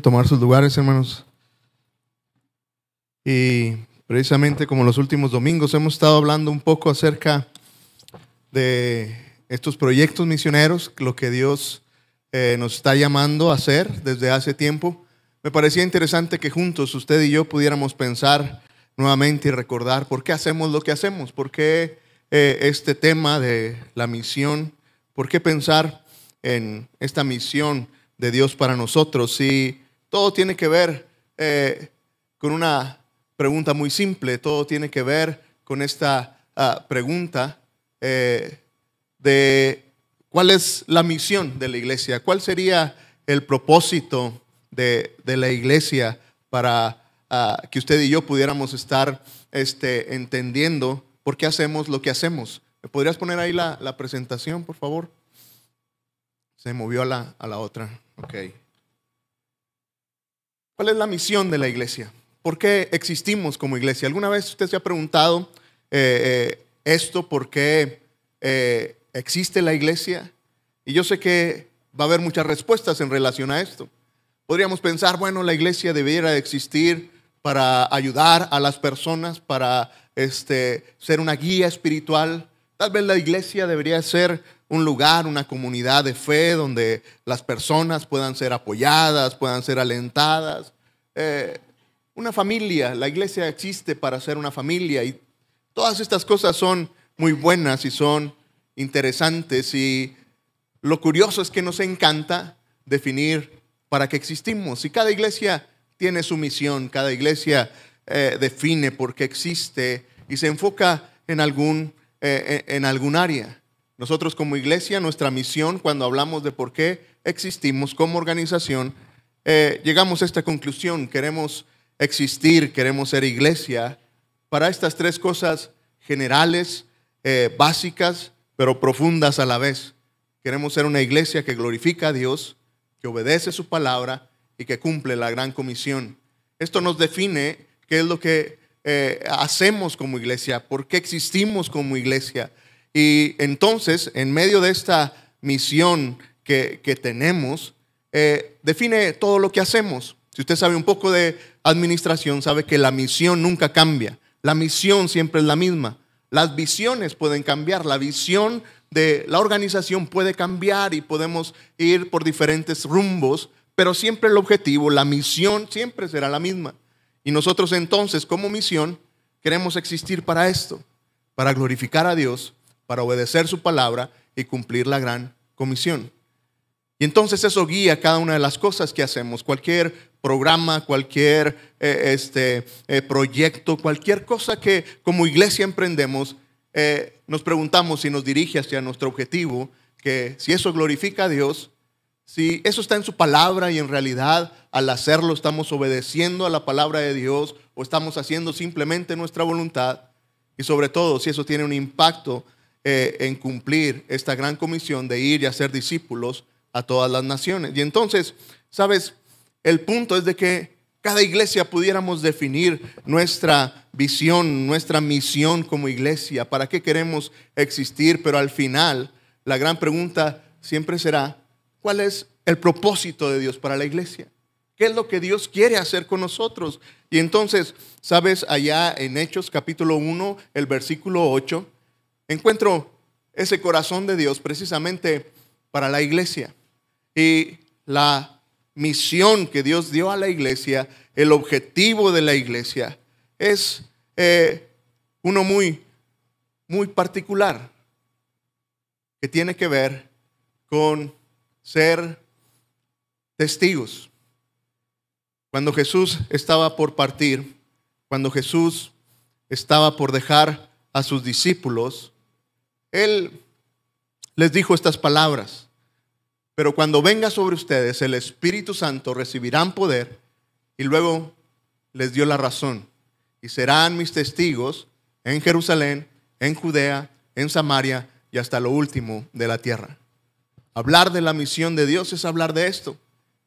tomar sus lugares, hermanos. Y precisamente como los últimos domingos hemos estado hablando un poco acerca de estos proyectos misioneros, lo que Dios nos está llamando a hacer desde hace tiempo. Me parecía interesante que juntos usted y yo pudiéramos pensar nuevamente y recordar por qué hacemos lo que hacemos, por qué este tema de la misión, por qué pensar en esta misión de Dios para nosotros. Y todo tiene que ver con una pregunta muy simple, todo tiene que ver con esta pregunta de cuál es la misión de la iglesia, cuál sería el propósito de la iglesia para que usted y yo pudiéramos estar entendiendo por qué hacemos lo que hacemos. ¿Me podrías poner ahí la presentación, por favor? Se movió a la otra. Ok. ¿Cuál es la misión de la iglesia? ¿Por qué existimos como iglesia? ¿Alguna vez usted se ha preguntado esto? ¿Por qué existe la iglesia? Y yo sé que va a haber muchas respuestas en relación a esto. Podríamos pensar, bueno, la iglesia debiera existir para ayudar a las personas, para ser una guía espiritual. Tal vez la iglesia debería ser un lugar, una comunidad de fe donde las personas puedan ser apoyadas, puedan ser alentadas. Una familia, la iglesia existe para ser una familia, y todas estas cosas son muy buenas y son interesantes, y lo curioso es que nos encanta definir para qué existimos, y cada iglesia tiene su misión, cada iglesia define por qué existe y se enfoca en algún área. Nosotros como iglesia, nuestra misión, cuando hablamos de por qué existimos como organización, llegamos a esta conclusión: queremos existir, queremos ser iglesia para estas tres cosas generales, básicas, pero profundas a la vez. Queremos ser una iglesia que glorifica a Dios, que obedece su palabra y que cumple la gran comisión. Esto nos define qué es lo que hacemos como iglesia, por qué existimos como iglesia. Y entonces, en medio de esta misión que tenemos, define todo lo que hacemos. Si usted sabe un poco de administración, sabe que la misión nunca cambia. La misión siempre es la misma. Las visiones pueden cambiar, la visión de la organización puede cambiar y podemos ir por diferentes rumbos, pero siempre el objetivo, la misión siempre será la misma. Y nosotros entonces, como misión, queremos existir para esto, para glorificar a Dios, para obedecer su palabra y cumplir la gran comisión. Y entonces eso guía cada una de las cosas que hacemos. Cualquier programa, cualquier proyecto, cualquier cosa que como iglesia emprendemos, nos preguntamos si nos dirige hacia nuestro objetivo, que si eso glorifica a Dios, si eso está en su palabra y en realidad al hacerlo estamos obedeciendo a la palabra de Dios o estamos haciendo simplemente nuestra voluntad, y sobre todo si eso tiene un impacto en cumplir esta gran comisión de ir y hacer discípulos a todas las naciones. Y entonces, ¿sabes? El punto es de que cada iglesia pudiéramos definir nuestra visión, nuestra misión como iglesia, para qué queremos existir, pero al final la gran pregunta siempre será: ¿cuál es el propósito de Dios para la iglesia? ¿Qué es lo que Dios quiere hacer con nosotros? Y entonces, ¿sabes? Allá en Hechos capítulo 1, el versículo 8, encuentro ese corazón de Dios precisamente para la iglesia. Y la misión que Dios dio a la iglesia, el objetivo de la iglesia, es uno muy, muy particular, que tiene que ver con ser testigos. Cuando Jesús estaba por partir, cuando Jesús estaba por dejar a sus discípulos, Él les dijo estas palabras: pero cuando venga sobre ustedes el Espíritu Santo, recibirán poder. Y luego les dio la razón: y serán mis testigos en Jerusalén, en Judea, en Samaria y hasta lo último de la tierra. Hablar de la misión de Dios es hablar de esto.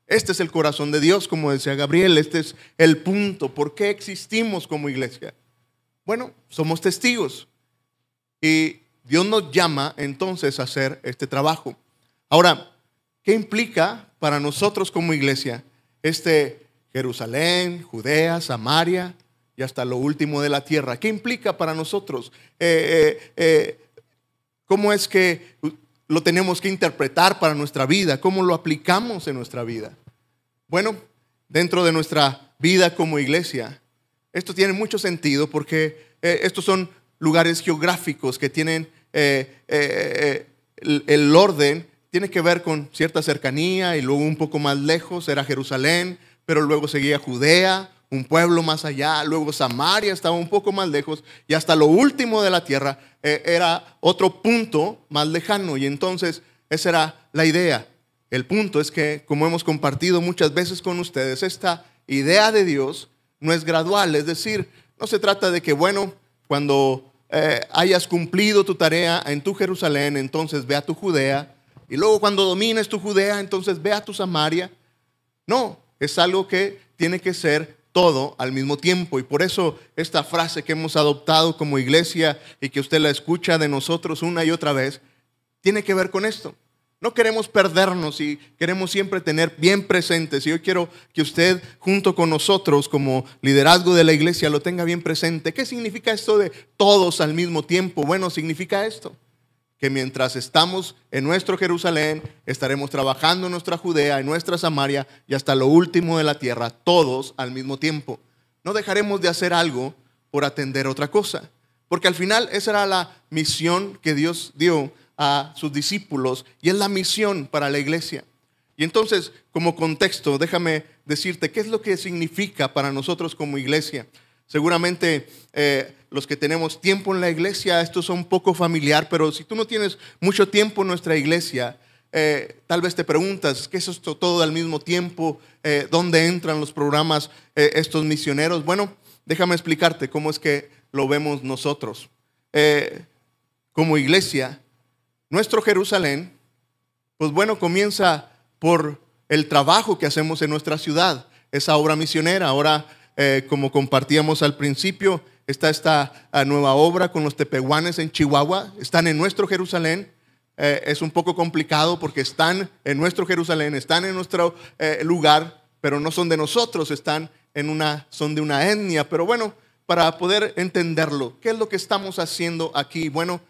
Este es el corazón de Dios, como decía Gabriel. Este es el punto. ¿Por qué existimos como iglesia? Bueno, somos testigos. Y Dios nos llama entonces a hacer este trabajo. Ahora, ¿qué implica para nosotros como iglesia Jerusalén, Judea, Samaria y hasta lo último de la tierra. ¿Qué implica para nosotros? ¿Cómo es que lo tenemos que interpretar para nuestra vida? ¿Cómo lo aplicamos en nuestra vida? Bueno, dentro de nuestra vida como iglesia, esto tiene mucho sentido porque estos son lugares geográficos que tienen el orden, tiene que ver con cierta cercanía, y luego un poco más lejos era Jerusalén, pero luego seguía Judea, un pueblo más allá, luego Samaria estaba un poco más lejos, y hasta lo último de la tierra era otro punto más lejano. Y entonces esa era la idea. El punto es que, como hemos compartido muchas veces con ustedes, esta idea de Dios no es gradual. Es decir, no se trata de que, bueno, cuando hayas cumplido tu tarea en tu Jerusalén, entonces ve a tu Judea, y luego cuando domines tu Judea, entonces ve a tu Samaria. No, es algo que tiene que ser todo al mismo tiempo. Y por eso esta frase que hemos adoptado como iglesia y que usted la escucha de nosotros una y otra vez, tiene que ver con esto. No queremos perdernos y queremos siempre tener bien presentes. Y hoy quiero que usted, junto con nosotros como liderazgo de la iglesia, lo tenga bien presente. ¿Qué significa esto de todos al mismo tiempo? Bueno, significa esto: que mientras estamos en nuestro Jerusalén, estaremos trabajando en nuestra Judea, en nuestra Samaria y hasta lo último de la tierra, todos al mismo tiempo. No dejaremos de hacer algo por atender otra cosa, porque al final esa era la misión que Dios dio a sus discípulos y es la misión para la iglesia. Y entonces, como contexto, déjame decirte qué es lo que significa para nosotros como iglesia. Seguramente los que tenemos tiempo en la iglesia, esto es un poco familiar, pero si tú no tienes mucho tiempo en nuestra iglesia, tal vez te preguntas, ¿qué es esto todo al mismo tiempo? ¿Dónde entran los programas estos misioneros? Bueno, déjame explicarte cómo es que lo vemos nosotros. Como iglesia, nuestro Jerusalén, pues bueno, comienza por el trabajo que hacemos en nuestra ciudad, esa obra misionera. Ahora, como compartíamos al principio, está esta nueva obra con los tepehuanes en Chihuahua. Están en nuestro Jerusalén. Es un poco complicado porque están en nuestro Jerusalén, están en nuestro lugar, pero no son de nosotros, son de una etnia. Pero bueno, para poder entenderlo, ¿qué es lo que estamos haciendo aquí? Bueno,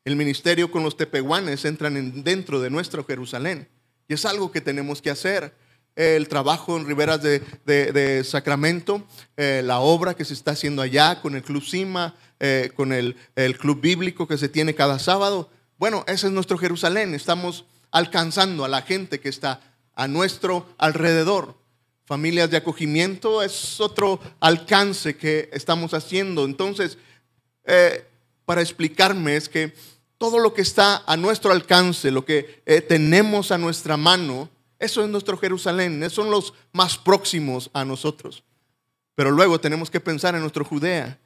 el ministerio con los tepehuanes entran dentro de nuestro Jerusalén y es algo que tenemos que hacer. El trabajo en Riberas de Sacramento, la obra que se está haciendo allá con el Club Cima, con el Club Bíblico que se tiene cada sábado. Bueno, ese es nuestro Jerusalén. Estamos alcanzando a la gente que está a nuestro alrededor. Familias de acogimiento es otro alcance que estamos haciendo. Entonces, para explicarme, es que todo lo que está a nuestro alcance, lo que tenemos a nuestra mano, eso es nuestro Jerusalén, esos son los más próximos a nosotros. Pero luego tenemos que pensar en nuestro Judea,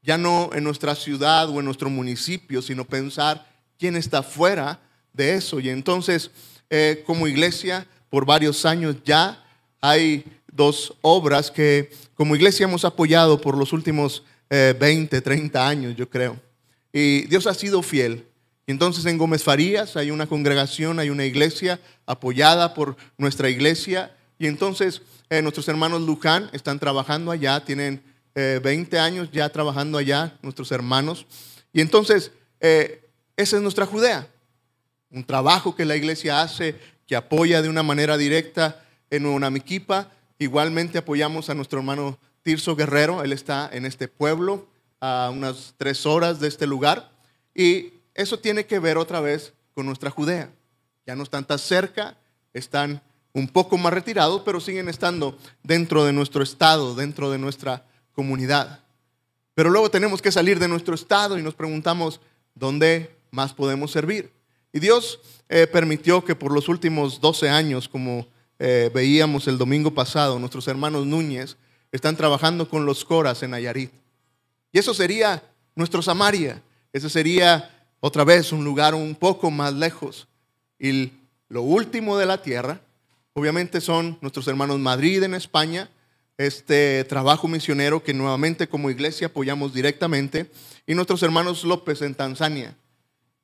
ya no en nuestra ciudad o en nuestro municipio, sino pensar quién está fuera de eso. Y entonces, como iglesia, por varios años ya hay dos obras que como iglesia hemos apoyado por los últimos 20, 30 años, yo creo. Y Dios ha sido fiel. Y entonces en Gómez Farías hay una congregación, hay una iglesia apoyada por nuestra iglesia. Y entonces nuestros hermanos Luján están trabajando allá, tienen 20 años ya trabajando allá, nuestros hermanos. Y entonces esa es nuestra Judea. Un trabajo que la iglesia hace, que apoya de una manera directa en Nuevo Namiquipa. Igualmente apoyamos a nuestro hermano Tirso Guerrero, él está en este pueblo, a unas 3 horas de este lugar. Y eso tiene que ver otra vez con nuestra Judea. Ya no están tan cerca, están un poco más retirados, pero siguen estando dentro de nuestro estado, dentro de nuestra comunidad. Pero luego tenemos que salir de nuestro estado y nos preguntamos, ¿dónde más podemos servir? Y Dios permitió que por los últimos 12 años, como veíamos el domingo pasado, nuestros hermanos Núñez están trabajando con los Coras en Nayarit. Y eso sería nuestro Samaria. Ese sería otra vez un lugar un poco más lejos. Y lo último de la tierra, obviamente, son nuestros hermanos Madrid en España, este trabajo misionero que nuevamente como iglesia apoyamos directamente, y nuestros hermanos López en Tanzania.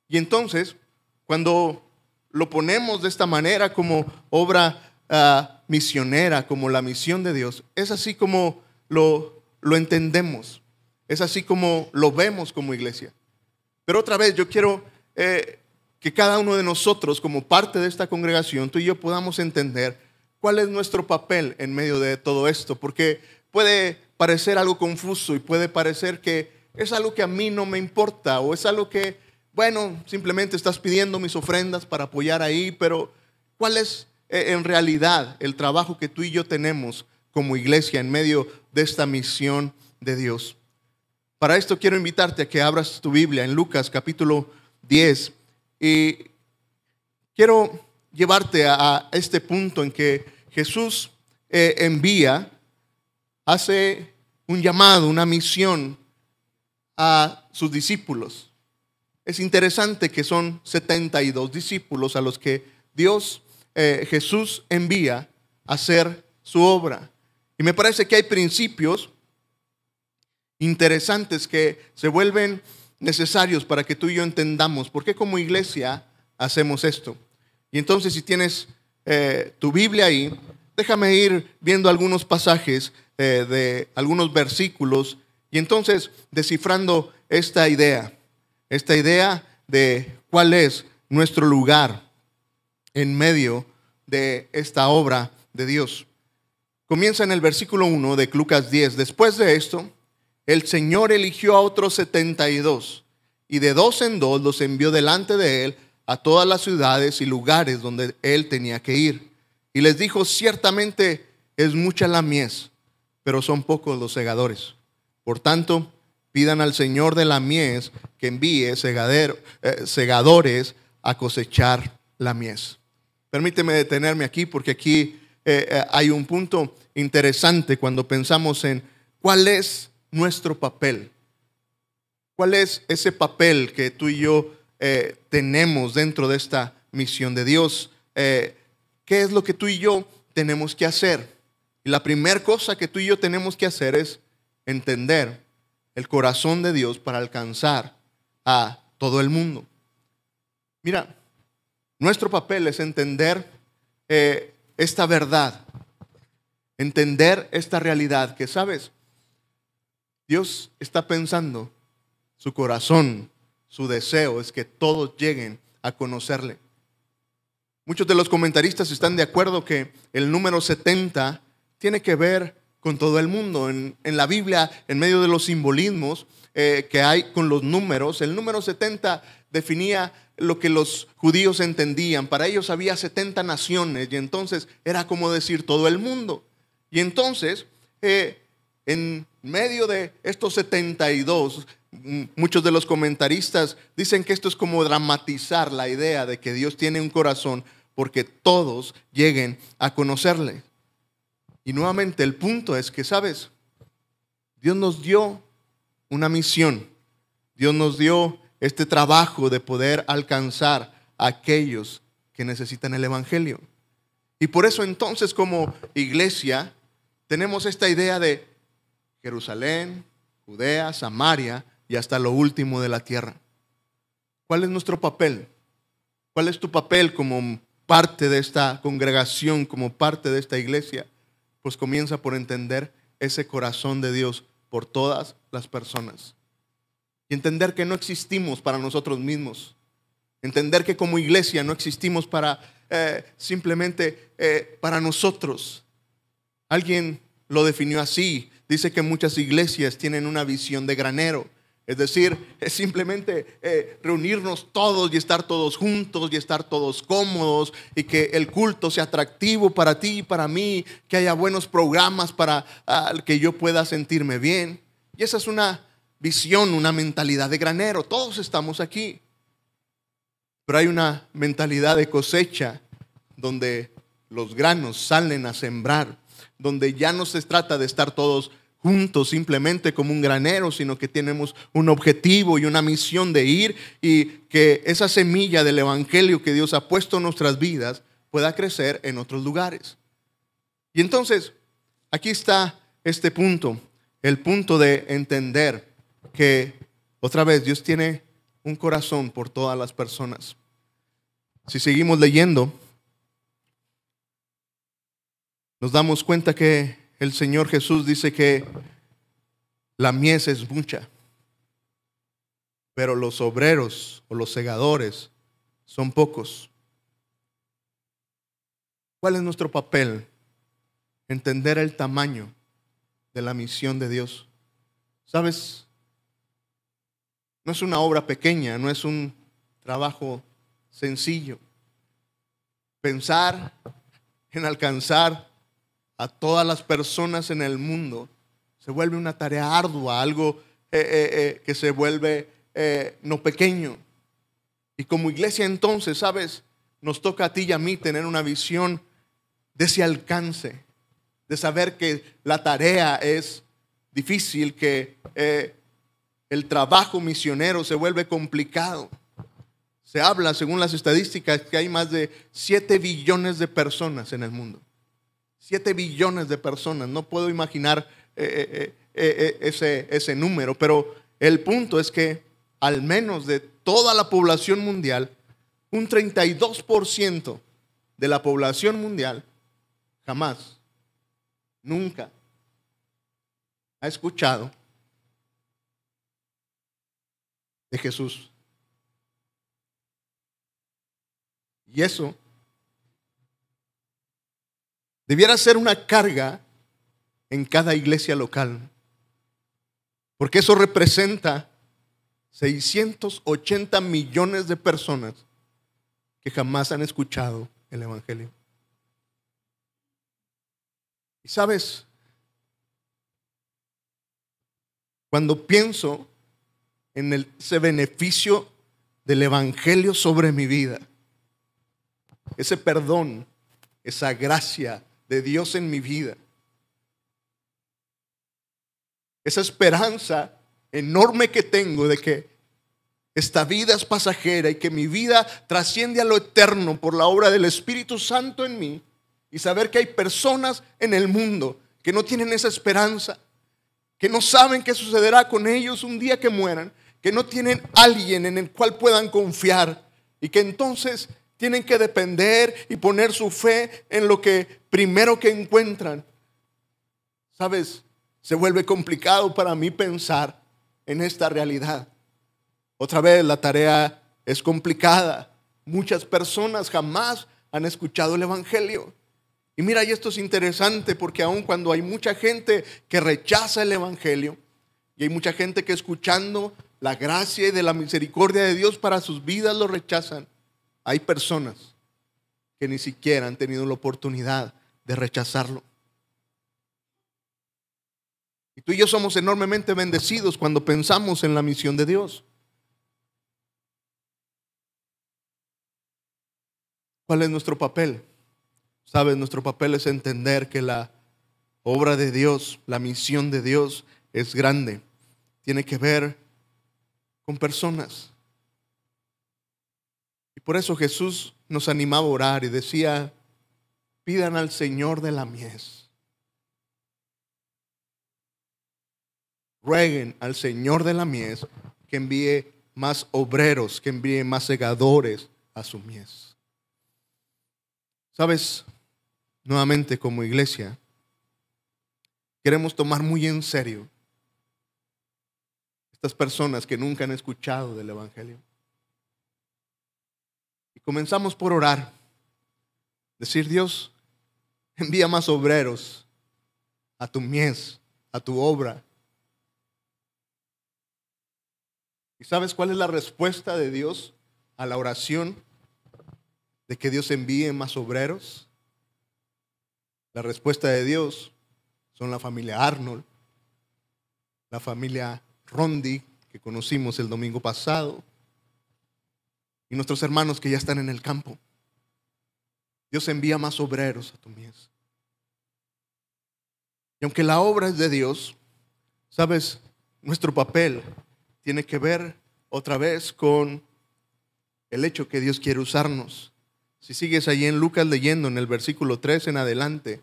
Y entonces, cuando lo ponemos de esta manera como obra misionera, como la misión de Dios, es así como lo entendemos, es así como lo vemos como iglesia. Pero otra vez yo quiero que cada uno de nosotros, como parte de esta congregación, tú y yo podamos entender cuál es nuestro papel en medio de todo esto, porque puede parecer algo confuso y puede parecer que es algo que a mí no me importa, o es algo que, bueno, simplemente estás pidiendo mis ofrendas para apoyar ahí, pero ¿cuál es en realidad el trabajo que tú y yo tenemos como iglesia en medio de esta misión de Dios? Para esto quiero invitarte a que abras tu Biblia en Lucas capítulo 10 y quiero llevarte a este punto en que Jesús hace un llamado, una misión a sus discípulos. Es interesante que son 72 discípulos a los que Jesús envía a hacer su obra. Y me parece que hay principios interesantes que se vuelven necesarios para que tú y yo entendamos por qué como iglesia hacemos esto. Y entonces, si tienes tu Biblia ahí, déjame ir viendo algunos pasajes de algunos versículos y entonces descifrando esta idea de cuál es nuestro lugar en medio de esta obra de Dios. Comienza en el versículo 1 de Lucas 10. Después de esto, el Señor eligió a otros 72 y de dos en dos los envió delante de él a todas las ciudades y lugares donde él tenía que ir. Y les dijo: ciertamente es mucha la mies, pero son pocos los segadores. Por tanto, pidan al Señor de la mies que envíe segadores a cosechar la mies. Permíteme detenerme aquí porque aquí hay un punto interesante cuando pensamos en cuál es nuestro papel. ¿Cuál es ese papel que tú y yo tenemos dentro de esta misión de Dios? ¿Qué es lo que tú y yo tenemos que hacer? Y la primera cosa que tú y yo tenemos que hacer es entender el corazón de Dios para alcanzar a todo el mundo. Mira, nuestro papel es entender esta verdad, entender esta realidad que, ¿sabes? Dios está pensando, su corazón, su deseo es que todos lleguen a conocerle. Muchos de los comentaristas están de acuerdo que el número 70 tiene que ver con todo el mundo. En la Biblia, en medio de los simbolismos que hay con los números, el número 70 definía lo que los judíos entendían. Para ellos había 70 naciones y entonces era como decir todo el mundo. Y entonces, en medio de estos 72, muchos de los comentaristas dicen que esto es como dramatizar la idea de que Dios tiene un corazón porque todos lleguen a conocerle. Y nuevamente el punto es que, ¿sabes? Dios nos dio una misión. Dios nos dio este trabajo de poder alcanzar a aquellos que necesitan el evangelio. Y por eso entonces como iglesia tenemos esta idea de Jerusalén, Judea, Samaria y hasta lo último de la tierra. ¿Cuál es nuestro papel? ¿Cuál es tu papel como parte de esta congregación, como parte de esta iglesia? Pues comienza por entender ese corazón de Dios por todas las personas. Y entender que no existimos para nosotros mismos. Entender que como iglesia no existimos para simplemente para nosotros. Alguien lo definió así. Dice que muchas iglesias tienen una visión de granero. Es decir, es simplemente reunirnos todos y estar todos juntos y estar todos cómodos y que el culto sea atractivo para ti y para mí, que haya buenos programas para que yo pueda sentirme bien. Y esa es una visión, una mentalidad de granero. Todos estamos aquí. Pero hay una mentalidad de cosecha donde los granos salen a sembrar, donde ya no se trata de estar todos juntos simplemente como un granero, sino que tenemos un objetivo y una misión de ir y que esa semilla del evangelio que Dios ha puesto en nuestras vidas pueda crecer en otros lugares. Y entonces, aquí está este punto, el punto de entender que otra vez Dios tiene un corazón por todas las personas. Si seguimos leyendo, nos damos cuenta que el Señor Jesús dice que la mies es mucha, pero los obreros o los segadores son pocos. ¿Cuál es nuestro papel? Entender el tamaño de la misión de Dios. ¿Sabes? No es una obra pequeña, no es un trabajo sencillo. Pensar en alcanzar a todas las personas en el mundo se vuelve una tarea ardua, algo que se vuelve no pequeño. Y como iglesia entonces, ¿sabes? Nos toca a ti y a mí tener una visión de ese alcance, de saber que la tarea es difícil, que el trabajo misionero se vuelve complicado. Se habla, según las estadísticas, que hay más de 7 billones de personas en el mundo. 7 billones de personas. No puedo imaginar ese número, pero el punto es que al menos de toda la población mundial, un 32% de la población mundial jamás, nunca ha escuchado de Jesús. Y eso debiera ser una carga en cada iglesia local, porque eso representa 680 millones de personas que jamás han escuchado el Evangelio. Y sabes, cuando pienso en ese beneficio del Evangelio sobre mi vida, ese perdón, esa gracia de Dios en mi vida, esa esperanza enorme que tengo de que esta vida es pasajera y que mi vida trasciende a lo eterno por la obra del Espíritu Santo en mí, y saber que hay personas en el mundo que no tienen esa esperanza, que no saben qué sucederá con ellos un día que mueran, que no tienen alguien en el cual puedan confiar, y que entonces tienen que depender y poner su fe en lo que primero que encuentran. ¿Sabes? Se vuelve complicado para mí pensar en esta realidad. Otra vez, la tarea es complicada. Muchas personas jamás han escuchado el Evangelio. Y mira, y esto es interesante, porque aun cuando hay mucha gente que rechaza el Evangelio, y hay mucha gente que escuchando la gracia y de la misericordia de Dios para sus vidas lo rechazan, hay personas que ni siquiera han tenido la oportunidad de rechazarlo. Y tú y yo somos enormemente bendecidos cuando pensamos en la misión de Dios. ¿Cuál es nuestro papel? Sabes, nuestro papel es entender que la obra de Dios, la misión de Dios es grande. Tiene que ver con personas. Y por eso Jesús nos animaba a orar y decía: pidan al Señor de la mies, rueguen al Señor de la mies que envíe más obreros, que envíe más segadores a su mies. ¿Sabes? Nuevamente, como iglesia, queremos tomar muy en serio estas personas que nunca han escuchado del Evangelio. Y comenzamos por orar, decir: Dios, envía más obreros a tu mies, a tu obra. ¿Y sabes cuál es la respuesta de Dios a la oración de que Dios envíe más obreros? La respuesta de Dios son la familia Arnold, la familia Rondi, que conocimos el domingo pasado, y nuestros hermanos que ya están en el campo. Dios envía más obreros a tu mies. Y aunque la obra es de Dios, ¿sabes? Nuestro papel tiene que ver otra vez con el hecho que Dios quiere usarnos. Si sigues allí en Lucas leyendo en el versículo 3 en adelante,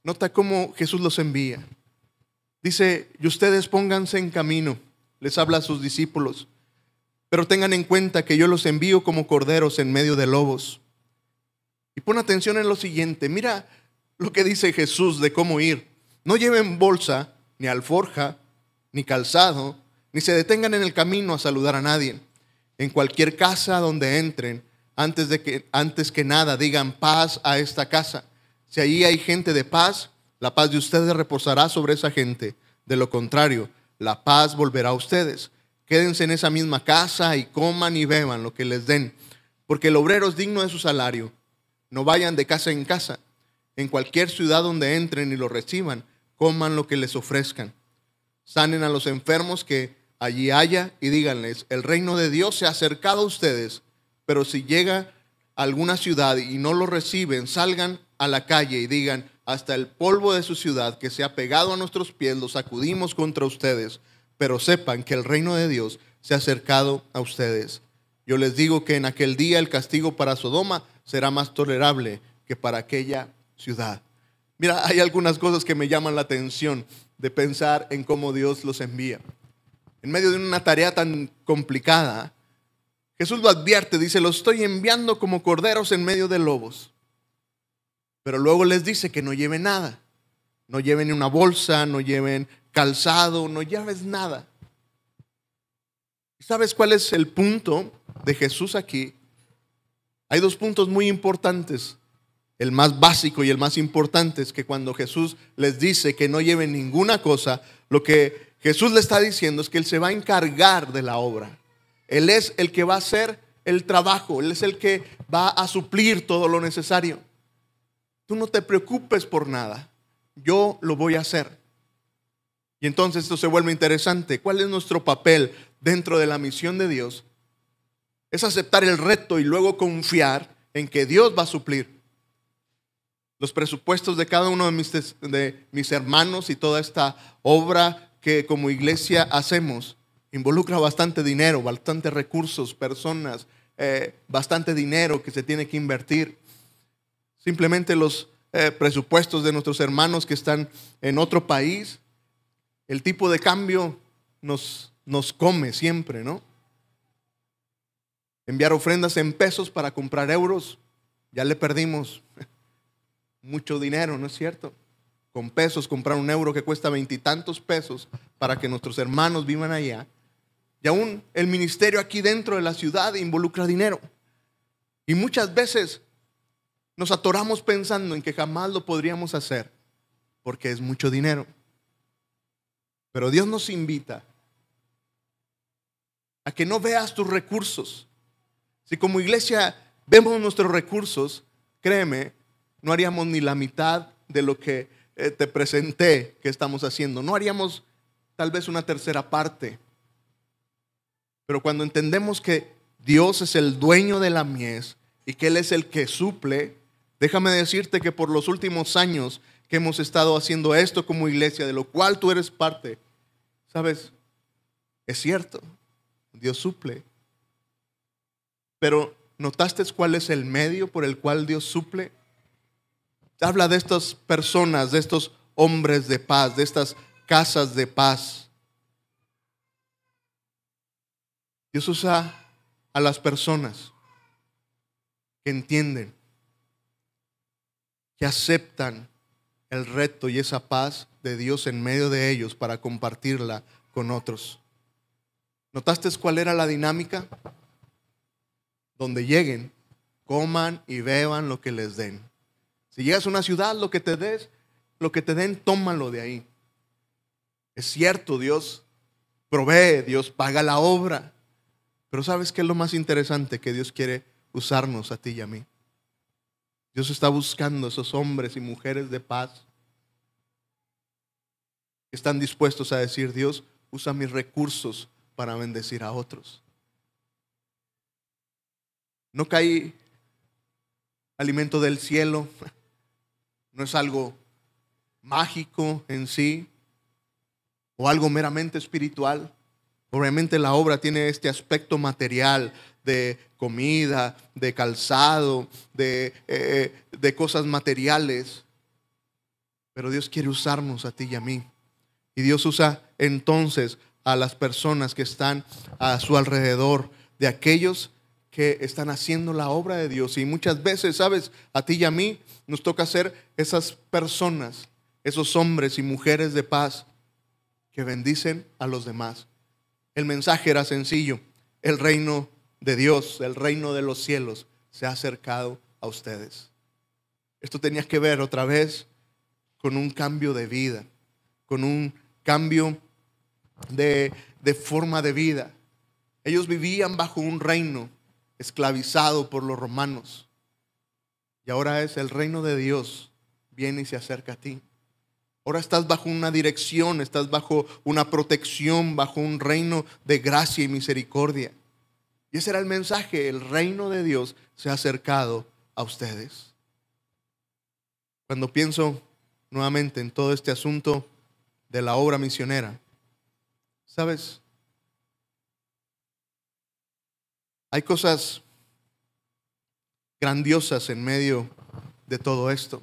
nota cómo Jesús los envía. Dice: y ustedes pónganse en camino, les habla a sus discípulos, pero tengan en cuenta que yo los envío como corderos en medio de lobos. Y pon atención en lo siguiente, mira lo que dice Jesús de cómo ir. No lleven bolsa, ni alforja, ni calzado, ni se detengan en el camino a saludar a nadie. En cualquier casa donde entren, antes que nada digan paz a esta casa. Si allí hay gente de paz, la paz de ustedes reposará sobre esa gente. De lo contrario, la paz volverá a ustedes. Quédense en esa misma casa y coman y beban lo que les den, porque el obrero es digno de su salario. No vayan de casa en casa. En cualquier ciudad donde entren y lo reciban, coman lo que les ofrezcan. Sanen a los enfermos que allí haya y díganles: el reino de Dios se ha acercado a ustedes. Pero si llega a alguna ciudad y no lo reciben, salgan a la calle y digan: hasta el polvo de su ciudad que se ha pegado a nuestros pies lo sacudimos contra ustedes. Pero sepan que el reino de Dios se ha acercado a ustedes. Yo les digo que en aquel día el castigo para Sodoma será más tolerable que para aquella ciudad. Mira, hay algunas cosas que me llaman la atención de pensar en cómo Dios los envía. En medio de una tarea tan complicada, Jesús lo advierte, dice: los estoy enviando como corderos en medio de lobos. Pero luego les dice que no lleven nada. No lleven ni una bolsa, no lleven calzado, no lleves nada. ¿Sabes cuál es el punto de Jesús aquí? Hay dos puntos muy importantes. El más básico y el más importante es que cuando Jesús les dice que no lleven ninguna cosa, lo que Jesús le está diciendo es que Él se va a encargar de la obra. Él es el que va a hacer el trabajo. Él es el que va a suplir todo lo necesario. Tú no te preocupes por nada. Yo lo voy a hacer. Y entonces esto se vuelve interesante. ¿Cuál es nuestro papel dentro de la misión de Dios? Es aceptar el reto y luego confiar en que Dios va a suplir. Los presupuestos de cada uno de mis hermanos y toda esta obra que como iglesia hacemos involucra bastante dinero, bastante recursos, personas, bastante dinero que se tiene que invertir. Simplemente los presupuestos de nuestros hermanos que están en otro país, el tipo de cambio nos come siempre, ¿no? Enviar ofrendas en pesos para comprar euros, ya le perdimos mucho dinero, ¿no es cierto? Con pesos comprar un euro que cuesta 20 y tantos pesos para que nuestros hermanos vivan allá. Y aún el ministerio aquí dentro de la ciudad involucra dinero. Y muchas veces nos atoramos pensando en que jamás lo podríamos hacer porque es mucho dinero. Pero Dios nos invita a que no veas tus recursos. Si como iglesia vemos nuestros recursos, créeme, no haríamos ni la mitad de lo que te presenté que estamos haciendo. No haríamos tal vez una tercera parte. Pero cuando entendemos que Dios es el dueño de la mies y que Él es el que suple, déjame decirte que por los últimos años que hemos estado haciendo esto como iglesia, de lo cual tú eres parte, ¿sabes? Es cierto, Dios suple. Pero ¿notaste cuál es el medio por el cual Dios suple? Habla de estas personas, de estos hombres de paz, de estas casas de paz. Dios usa a las personas que entienden, que aceptan el reto y esa paz de Dios en medio de ellos para compartirla con otros. ¿Notaste cuál era la dinámica? Donde lleguen, coman y beban lo que les den. Si llegas a una ciudad, lo que te den, tómalo de ahí. Es cierto, Dios provee, Dios paga la obra. Pero ¿sabes qué es lo más interesante? Que Dios quiere usarnos a ti y a mí. Dios está buscando esos hombres y mujeres de paz que están dispuestos a decir: Dios, usa mis recursos para bendecir a otros. No cae alimento del cielo. No es algo mágico en sí o algo meramente espiritual. Obviamente la obra tiene este aspecto material de comida, de calzado, de cosas materiales. Pero Dios quiere usarnos a ti y a mí. Y Dios usa entonces a las personas que están a su alrededor, de aquellos que están haciendo la obra de Dios. Y muchas veces, ¿sabes? A ti y a mí nos toca ser esas personas, esos hombres y mujeres de paz que bendicen a los demás. El mensaje era sencillo: el reino de Dios, el reino de los cielos se ha acercado a ustedes. Esto tenía que ver otra vez con un cambio de vida, con un cambio de forma de vida. Ellos vivían bajo un reino esclavizado por los romanos, y ahora es el reino de Dios, viene y se acerca a ti. Ahora estás bajo una dirección, estás bajo una protección, bajo un reino de gracia y misericordia. Y ese era el mensaje: el reino de Dios se ha acercado a ustedes. Cuando pienso nuevamente en todo este asunto de la obra misionera, ¿sabes? Hay cosas grandiosas en medio de todo esto.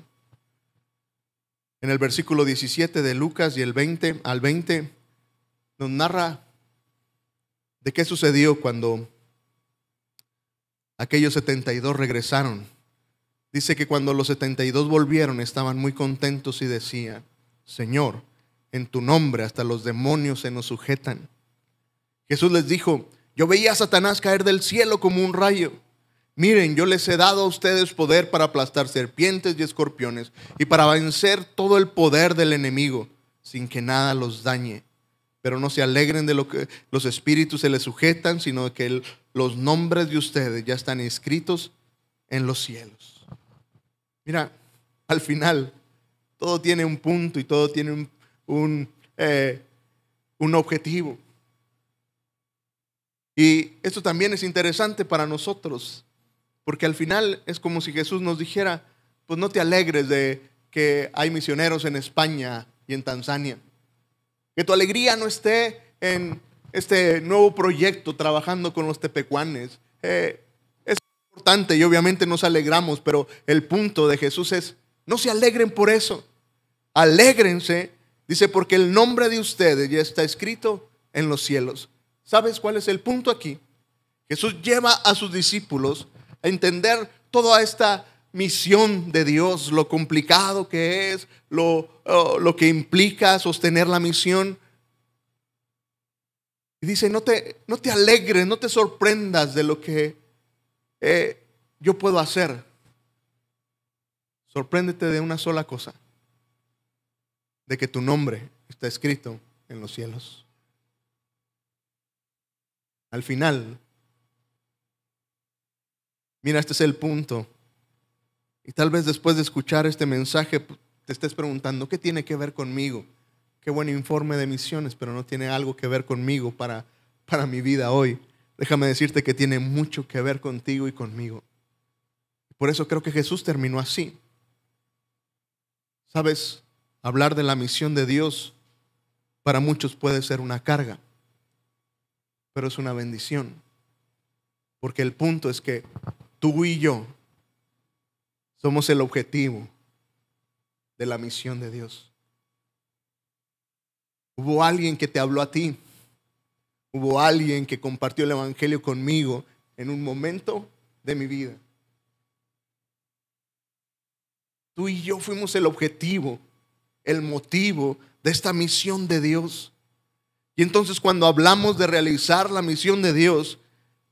En el versículo 17 de Lucas y el 20 al 20 nos narra de qué sucedió cuando aquellos 72 regresaron. Dice que cuando los 72 volvieron, estaban muy contentos y decían: Señor, en tu nombre hasta los demonios se nos sujetan. Jesús les dijo: yo veía a Satanás caer del cielo como un rayo. Miren, yo les he dado a ustedes poder para aplastar serpientes y escorpiones y para vencer todo el poder del enemigo sin que nada los dañe. Pero no se alegren de lo que los espíritus se les sujetan, sino que los nombres de ustedes ya están escritos en los cielos. Mira, al final todo tiene un punto y todo tiene un objetivo. Y esto también es interesante para nosotros, porque al final es como si Jesús nos dijera: pues no te alegres de que hay misioneros en España y en Tanzania. Que tu alegría no esté en este nuevo proyecto trabajando con los tepecuanes. Es importante y obviamente nos alegramos, pero el punto de Jesús es: no se alegren por eso. Alégrense, dice, porque el nombre de ustedes ya está escrito en los cielos. ¿Sabes cuál es el punto aquí? Jesús lleva a sus discípulos a entender toda esta misión de Dios, lo complicado que es, lo que implica sostener la misión. Y dice: no te alegres, no te sorprendas de lo que yo puedo hacer. Sorpréndete de una sola cosa: de que tu nombre está escrito en los cielos. Al final, mira, este es el punto. Y tal vez después de escuchar este mensaje te estés preguntando: ¿qué tiene que ver conmigo? Qué buen informe de misiones, pero no tiene algo que ver conmigo para mi vida hoy. Déjame decirte que tiene mucho que ver contigo y conmigo. Por eso creo que Jesús terminó así. Sabes, hablar de la misión de Dios para muchos puede ser una carga, pero es una bendición. Porque el punto es que tú y yo somos el objetivo de la misión de Dios. Hubo alguien que te habló a ti. Hubo alguien que compartió el evangelio conmigo en un momento de mi vida. Tú y yo fuimos el objetivo, el motivo de esta misión de Dios. Y entonces cuando hablamos de realizar la misión de Dios,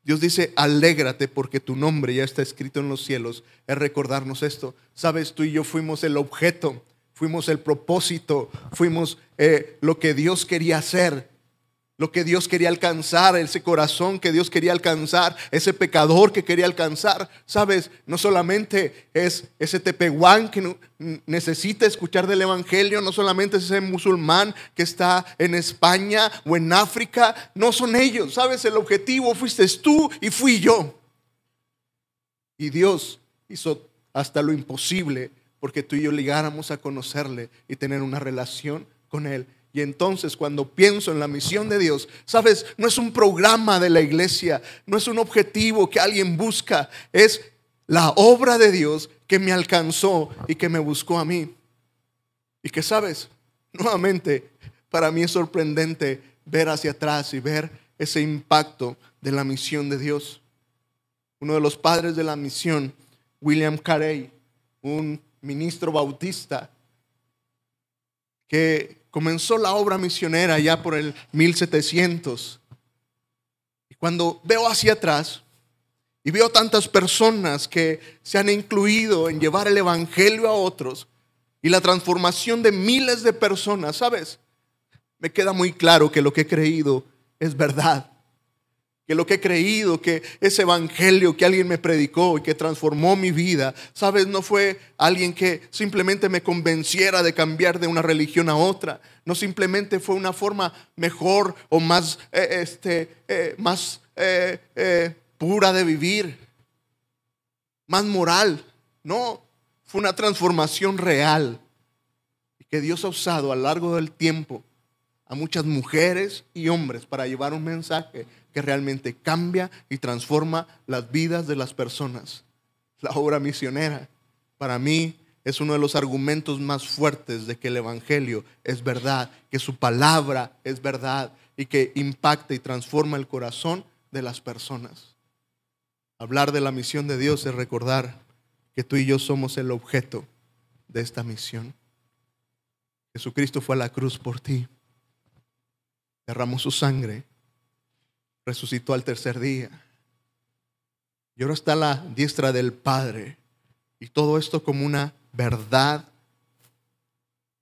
Dios dice: alégrate porque tu nombre ya está escrito en los cielos. Es recordarnos esto. Sabes, tú y yo fuimos el objeto, fuimos el propósito, fuimos lo que Dios quería hacer, lo que Dios quería alcanzar, ese corazón que Dios quería alcanzar, ese pecador que quería alcanzar. Sabes, no solamente es ese tepehuán que necesita escuchar del evangelio, no solamente es ese musulmán que está en España o en África, no son ellos. Sabes, el objetivo fuiste tú y fui yo. Y Dios hizo hasta lo imposible porque tú y yo llegáramos a conocerle y tener una relación con Él. Y entonces cuando pienso en la misión de Dios, sabes, no es un programa de la iglesia, no es un objetivo que alguien busca, es la obra de Dios que me alcanzó y que me buscó a mí. Y que sabes, nuevamente, para mí es sorprendente ver hacia atrás y ver ese impacto de la misión de Dios. uno de los padres de la misión, William Carey, un ministro bautista que comenzó la obra misionera ya por el 1700. Y cuando veo hacia atrás y veo tantas personas que se han incluido en llevar el evangelio a otros y la transformación de miles de personas, ¿sabes? Me queda muy claro que lo que he creído es verdad. Que lo que he creído, que ese evangelio que alguien me predicó y que transformó mi vida, ¿sabes? No fue alguien que simplemente me convenciera de cambiar de una religión a otra. No simplemente fue una forma mejor o más, pura de vivir, más moral. No, fue una transformación real y que Dios ha usado a lo largo del tiempo a muchas mujeres y hombres para llevar un mensaje que realmente cambia y transforma las vidas de las personas. La obra misionera, para mí, es uno de los argumentos más fuertes de que el evangelio es verdad, que su palabra es verdad y que impacta y transforma el corazón de las personas. Hablar de la misión de Dios es recordar que tú y yo somos el objeto de esta misión. Jesucristo fue a la cruz por ti, derramó su sangre, resucitó al tercer día y ahora está a la diestra del Padre, y todo esto como una verdad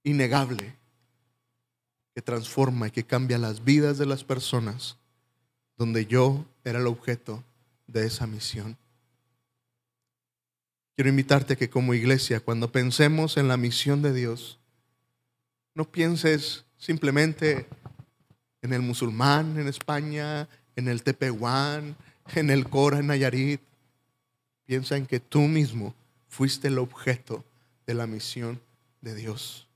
innegable que transforma y que cambia las vidas de las personas, donde yo era el objeto de esa misión. Quiero invitarte a que como iglesia, cuando pensemos en la misión de Dios, no pienses simplemente en el musulmán en España, en el Tepehuán, en el Cora en Nayarit. Piensa en que tú mismo fuiste el objeto de la misión de Dios.